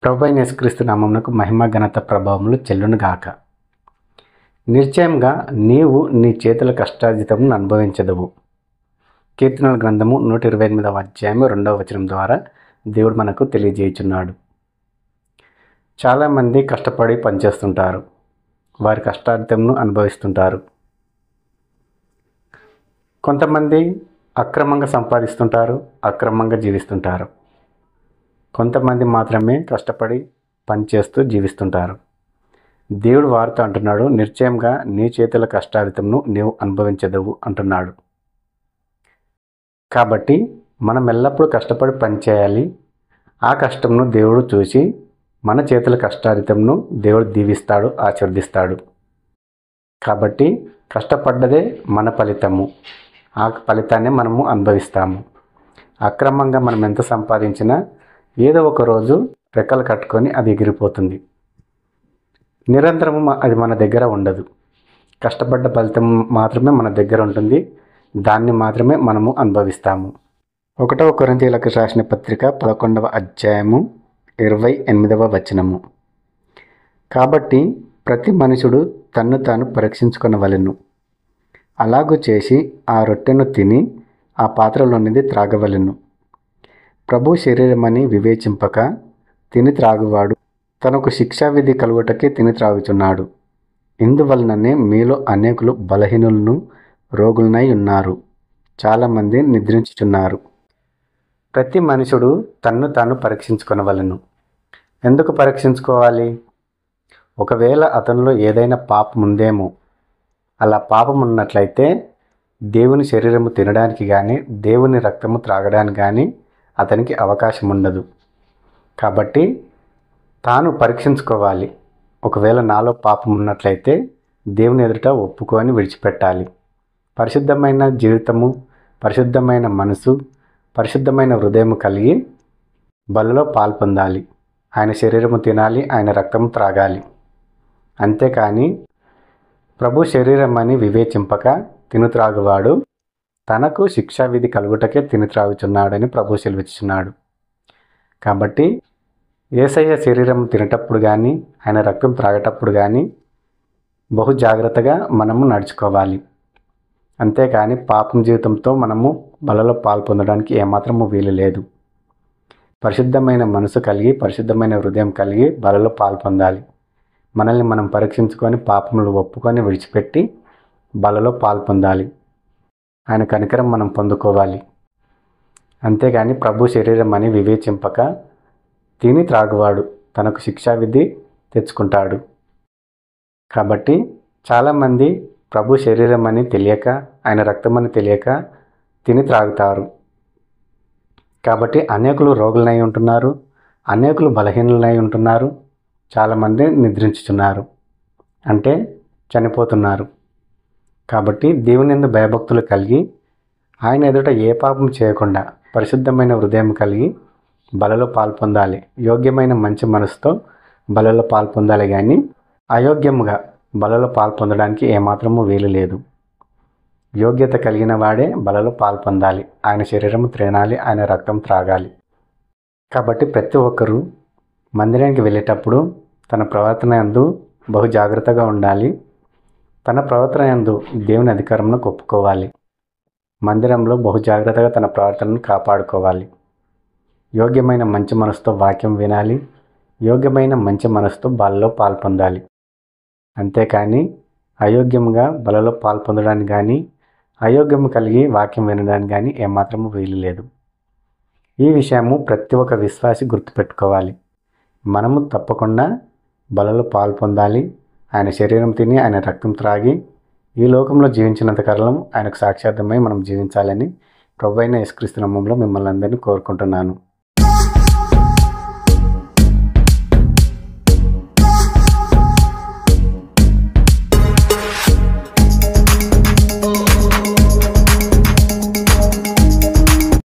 ప్రభువైన యేసుక్రీస్తు నామమునకు మహిమ ఘనత ప్రభావములు చెల్లునుగాక. నిశ్చయంగా నీవు నీ చేతుల కష్టార్జితమును అనుభవించదవు. కీర్తనల గ్రంథము 128వ అధ్యాయము 2వ వచనం ద్వారా దేవుడు మనకు తెలియజేయుచున్నాడు. చాలామంది కష్టపడి పనిచేస్తుంటారు, వారి కష్టార్జితమును అనుభవిస్తుంటారు. కొంతమంది అక్రమంగా సంపాదిస్తుంటారు, అక్రమంగా జీవిస్తుంటారు. కొంతమంది మాత్రమే కష్టపడి పనిచేస్తూ జీవిస్తుంటారు. దేవుడు వారితో అంటున్నాడు, నిశ్చయంగా నీ చేతుల కష్టార్జితమును నీవు అనుభవించదవు అంటున్నాడు. కాబట్టి మనం ఎల్లప్పుడూ కష్టపడి పనిచేయాలి. ఆ కష్టమును దేవుడు చూసి మన చేతుల కష్టార్జితమును దేవుడు దీవిస్తాడు, ఆశీర్వదిస్తాడు. కాబట్టి కష్టపడ్డదే మన ఫలితము. ఆ ఫలితాన్ని మనము అనుభవిస్తాము. అక్రమంగా మనం ఎంత సంపాదించినా ఏదో ఒక రోజు రెక్కలు కట్టుకొని అది ఎగిరిపోతుంది. నిరంతరము అది మన దగ్గర ఉండదు. కష్టపడ్డ ఫలితం మాత్రమే మన దగ్గర ఉంటుంది. దాన్ని మాత్రమే మనము అనుభవిస్తాము. 1వ కొరింథీయులకు రాసిన పత్రిక 11వ అధ్యాయము 28వ వచనము. కాబట్టి ప్రతి మనుషుడు తన్ను తాను పరీక్షించుకొనవలెను. అలాగూ చేసి ఆ రొట్టెను తిని ఆ పాత్రలోనిది త్రాగవలెను. ప్రభు శరీరమని వివేచింపక తిని త్రాగువాడు తనకు శిక్షావిధి కలుగుటకే తిని త్రాగుచున్నాడు. ఇందువలననే మీలో అనేకులు బలహీనులను రోగులనై ఉన్నారు, చాలామంది నిద్రించుచున్నారు. ప్రతి మనుషుడు తన్ను తాను పరీక్షించుకొనవలెను. ఎందుకు పరీక్షించుకోవాలి? ఒకవేళ అతనిలో ఏదైనా పాపం ఉందేమో. అలా పాపం ఉన్నట్లయితే దేవుని శరీరము తినడానికి కానీ దేవుని రక్తము త్రాగడానికి కానీ అతనికి అవకాశం ఉండదు. కాబట్టి తాను పరీక్షించుకోవాలి. ఒకవేళ నాలో పాపం ఉన్నట్లయితే దేవుని ఎదుట ఒప్పుకొని విడిచిపెట్టాలి. పరిశుద్ధమైన జీవితము, పరిశుద్ధమైన మనసు, పరిశుద్ధమైన హృదయం కలిగి బలిలో పాల్పొందాలి. ఆయన శరీరము తినాలి, ఆయన రక్తము త్రాగాలి. అంతేకాని ప్రభు శరీరమని వివేచింపక తిను త్రాగువాడు తనకు శిక్షావిధి కలుగుటకే తిని త్రాగుచున్నాడని ప్రభు సెలవిస్తున్నాడు. కాబట్టి యేసయ్య శరీరం తినేటప్పుడు కానీ ఆయన రక్తం త్రాగేటప్పుడు కానీ బహు జాగ్రత్తగా మనము నడుచుకోవాలి. అంతేకాని పాపం జీవితంతో మనము బలలో పాల్పొందడానికి ఏమాత్రము వీలు లేదు. పరిశుద్ధమైన మనసు కలిగి పరిశుద్ధమైన హృదయం కలిగి బలలో పాల్పొందాలి. మనల్ని మనం పరీక్షించుకొని పాపములు ఒప్పుకొని విడిచిపెట్టి బలలో పాల్పొందాలి. ఆయన కనికరం మనం పొందుకోవాలి. అంతేగాని ప్రభు శరీరం అని వివేచింపక తిని త్రాగువాడు తనకు శిక్షావిధి తెచ్చుకుంటాడు. కాబట్టి చాలామంది ప్రభు శరీరం అని తెలియక, ఆయన రక్తం అని తెలియక తిని త్రాగుతారు. కాబట్టి అనేకులు రోగులనై ఉంటున్నారు, అనేకులు బలహీనులనై ఉంటున్నారు, చాలామంది నిద్రించుచున్నారు, అంటే చనిపోతున్నారు. కాబట్టి దేవుని యందు భయభక్తులు కలిగి ఆయన ఎదుట ఏ పాపం చేయకుండా పరిశుద్ధమైన హృదయం కలిగి బలలో పాల్పొందాలి. యోగ్యమైన మంచి మనసుతో బలలో పాల్పొందాలి. కానీ అయోగ్యముగా బలలో పాల్పొందడానికి ఏమాత్రము వీలు లేదు. యోగ్యత కలిగిన వాడే బలలో పాల్పొందాలి. ఆయన శరీరము తినాలి, ఆయన రక్తం త్రాగాలి. కాబట్టి ప్రతి ఒక్కరూ మందిరానికి వెళ్ళేటప్పుడు తన ప్రవర్తన యందు బహు జాగ్రత్తగా ఉండాలి. తన ప్రవర్తన యందు దేవుని అధికారమును ఒప్పుకోవాలి. మందిరంలో బహు జాగ్రత్తగా తన ప్రవర్తనను కాపాడుకోవాలి. యోగ్యమైన మంచి మనసుతో వాక్యం వినాలి. యోగ్యమైన మంచి మనసుతో బలలో పాల్పొందాలి. అంతేకాని అయోగ్యముగా బలలో పాల్పొందడానికి కానీ అయోగ్యము కలిగి వాక్యం వినడానికి కానీ ఏమాత్రము వీలు లేదు. ఈ విషయము ప్రతి ఒక్క విశ్వాసి గుర్తుపెట్టుకోవాలి. మనము తప్పకుండా బలలో పాల్పొందాలి. ఆయన శరీరం తిని ఆయన రక్తం త్రాగి ఈ లోకంలో జీవించినంత కాలం ఆయనకు సాక్షార్థమై మనం జీవించాలని ప్రభువైన యేసుక్రీస్తు నామములో మిమ్మల్ని అందరినీ కోరుకుంటున్నాను.